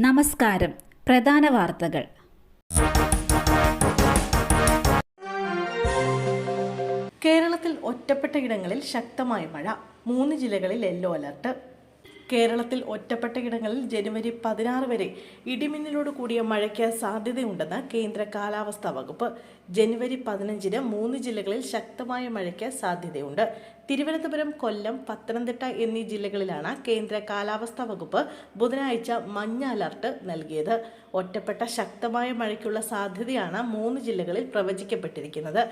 നമസ്കാരം. പ്രധാന വാർത്തകൾ. കേരളത്തിൽ ഒറ്റപ്പെട്ട ഇടങ്ങളിൽ ശക്തമായ മഴ. 3 ജില്ലകളിൽ യെല്ലോ അലർട്ട്. കേരളത്തിൽ ഒറ്റപ്പെട്ട ഇടങ്ങളിൽ ജനുവരി 16 വരെ ഇടിമിന്നലോട് കൂടിയ മഴയ്ക്ക് സാധ്യതയുണ്ടെന്ന് കേന്ദ്ര കാലാവസ്ഥാ വകുപ്പ്. ജനുവരി 15-ന് 3 ജില്ലകളിൽ ശക്തമായ മഴയ്ക്ക് സാധ്യതയുണ്ട്. തിരുവനന്തപുരം, കൊല്ലം, പത്തനംതിട്ട എന്നീ ജില്ലകളിലാണ് കേന്ദ്ര കാലാവസ്ഥാ വകുപ്പ് ബുധനാഴ്ച മഞ്ഞ അലർട്ട് നൽകിയത്. ഒറ്റപ്പെട്ട ശക്തമായ മഴയ്ക്കുള്ള സാധ്യതയാണ് 3 ജില്ലകളിൽ പ്രവചിക്കപ്പെട്ടിരിക്കുന്നത്.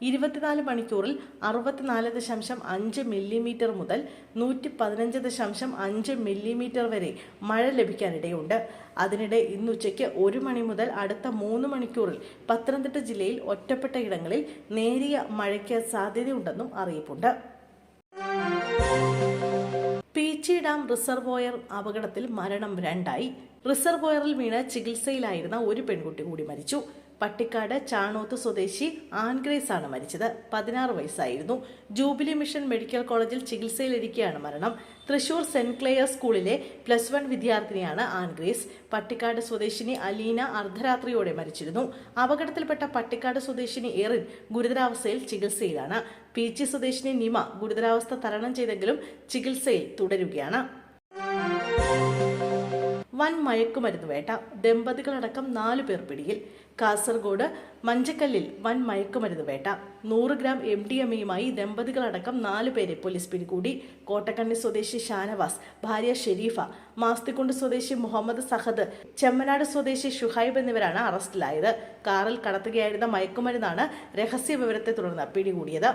24 മണിക്കൂറിൽ 64.5 മില്ലിമീറ്റർ മുതൽ 115.5 മില്ലിമീറ്റർ വരെ മഴ ലഭിക്കാനിടയുണ്ട്. അതിനിടെ ഇന്നുച്ചയ്ക്ക് 1 മണി മുതൽ അടുത്ത 3 മണിക്കൂറിൽ പത്തനംതിട്ട ജില്ലയിൽ ഒറ്റപ്പെട്ട ഇടങ്ങളിൽ നേരിയ മഴയ്ക്ക് സാധ്യതയുണ്ടെന്നും അറിയിപ്പുണ്ട്. പീച്ചി ഡാം റിസർവോയർ അപകടത്തിൽ മരണം 2ആയി. റിസർവോയറിൽ വീണ് ചികിത്സയിലായിരുന്ന ഒരു പെൺകുട്ടി കൂടി മരിച്ചു. പട്ടിക്കാട് ചാണോത്ത് സ്വദേശി ആൻഗ്രേസ് ആണ് മരിച്ചത്. 16 വയസ്സായിരുന്നു. ജൂബിലി മിഷൻ മെഡിക്കൽ കോളേജിൽ ചികിത്സയിലിരിക്കെയാണ് മരണം. തൃശൂർ സെന്റ് ക്ലെയർ സ്കൂളിലെ +1 വിദ്യാർത്ഥിനിയാണ് ആൻഗ്രേസ്. പട്ടിക്കാട് സ്വദേശിനി അലീന അർദ്ധരാത്രിയോടെ മരിച്ചിരുന്നു. അപകടത്തിൽപ്പെട്ട പട്ടിക്കാട് സ്വദേശിനി എറിൻ ഗുരുതരാവസ്ഥയിൽ ചികിത്സയിലാണ്. പീച്ചി സ്വദേശിനി നിമ ഗുരുതരാവസ്ഥ തരണം ചെയ്തെങ്കിലും ചികിത്സയിൽ തുടരുകയാണ്. വൻ മയക്കുമരുന്ന് വേട്ട. ദമ്പതികളടക്കം 4 പേർ പിടിയിൽ. കാസർഗോഡ് മഞ്ചക്കല്ലിൽ വൻ മയക്കുമരുന്ന് വേട്ട. 100 ഗ്രാം MDMAയുമായി ദമ്പതികളടക്കം 4 പേരെ പോലീസ് പിടികൂടി. കോട്ടക്കണ്ണി സ്വദേശി ഷാനവാസ്, ഭാര്യ ഷെരീഫ, മാസ്തിക്കുണ്ട് സ്വദേശി മുഹമ്മദ് സഹദ്, ചെമ്മനാട് സ്വദേശി ഷുഹൈബ് എന്നിവരാണ് അറസ്റ്റിലായത്. കാറിൽ കടത്തുകയായിരുന്ന മയക്കുമരുന്നാണ് രഹസ്യ വിവരത്തെ തുടർന്ന് പിടികൂടിയത്.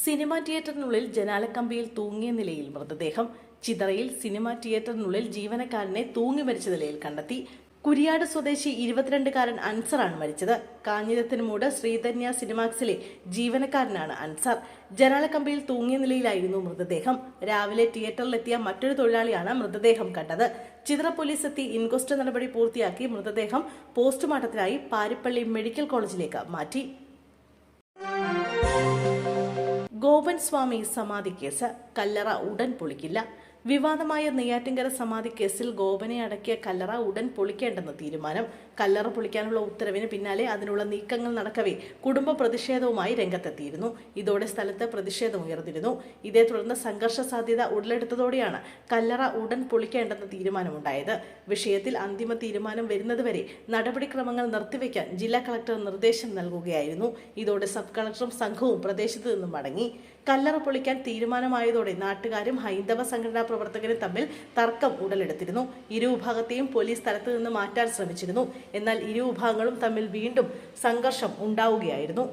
സിനിമാ തിയേറ്ററിനുള്ളിൽ ജനാലക്കമ്പിയിൽ തൂങ്ങിയ നിലയിൽ മൃതദേഹം. ചിതറയിൽ സിനിമാ തിയേറ്ററിനുള്ളിൽ ജീവനക്കാരനെ തൂങ്ങി മരിച്ച നിലയിൽ കണ്ടെത്തി. കുരിയാട് സ്വദേശി 22-കാരൻ അൻസറാണ് മരിച്ചത്. കാഞ്ഞിരത്തിനുമൂട് ശ്രീധന്യ സിനിമാക്സിലെ ജീവനക്കാരനാണ് അൻസർ. ജനാലക്കമ്പിയിൽ തൂങ്ങിയ നിലയിലായിരുന്നു മൃതദേഹം. രാവിലെ തിയേറ്ററിലെത്തിയ മറ്റൊരു തൊഴിലാളിയാണ് മൃതദേഹം കണ്ടത്. ചിതറ പോലീസ് എത്തി ഇൻക്വസ്റ്റ് നടപടി പൂർത്തിയാക്കി മൃതദേഹം പോസ്റ്റ്മോർട്ടത്തിനായി പാരിപ്പള്ളി മെഡിക്കൽ കോളേജിലേക്ക് മാറ്റി. ഗോപൻ സ്വാമി സമാധി കേസ്. കല്ലറ ഉടൻ പൊളിക്കില്ല. വിവാദമായ നെയ്യാറ്റിൻകര സമാധി കേസിൽ ഗോപനെ അടക്കിയ കല്ലറ ഉടൻ പൊളിക്കേണ്ടെന്ന് തീരുമാനം. കല്ലറ പൊളിക്കാനുള്ള ഉത്തരവിന് പിന്നാലെ അതിനുള്ള നീക്കങ്ങൾ നടക്കവേ കുടുംബ പ്രതിഷേധവുമായി രംഗത്തെത്തിയിരുന്നു. ഇതോടെ സ്ഥലത്ത് പ്രതിഷേധം ഉയർന്നിരുന്നു. ഇതേ തുടർന്ന് സംഘർഷ സാധ്യത ഉടലെടുത്തതോടെയാണ് കല്ലറ ഉടൻ പൊളിക്കേണ്ടെന്ന തീരുമാനമുണ്ടായത്. വിഷയത്തിൽ അന്തിമ തീരുമാനം വരുന്നതുവരെ നടപടിക്രമങ്ങൾ നിർത്തിവെക്കാൻ ജില്ലാ കളക്ടർ നിർദ്ദേശം നൽകുകയായിരുന്നു. ഇതോടെ സബ് കളക്ടറും സംഘവും പ്രദേശത്ത് നിന്നും മടങ്ങി. കല്ലറ പൊളിക്കാൻ തീരുമാനമായതോടെ നാട്ടുകാരും ഹൈന്ദവ സംഘടനാ പ്രവർത്തകരും തമ്മിൽ തർക്കം ഉടലെടുത്തിരുന്നു. ഇരുവിഭാഗത്തെയും പോലീസ് സ്ഥലത്ത് നിന്ന് മാറ്റാൻ ശ്രമിച്ചിരുന്നു. എന്നാൽ ഇരുവിഭാഗങ്ങളും തമ്മിൽ വീണ്ടും സംഘർഷം ഉണ്ടാവുകയായിരുന്നു.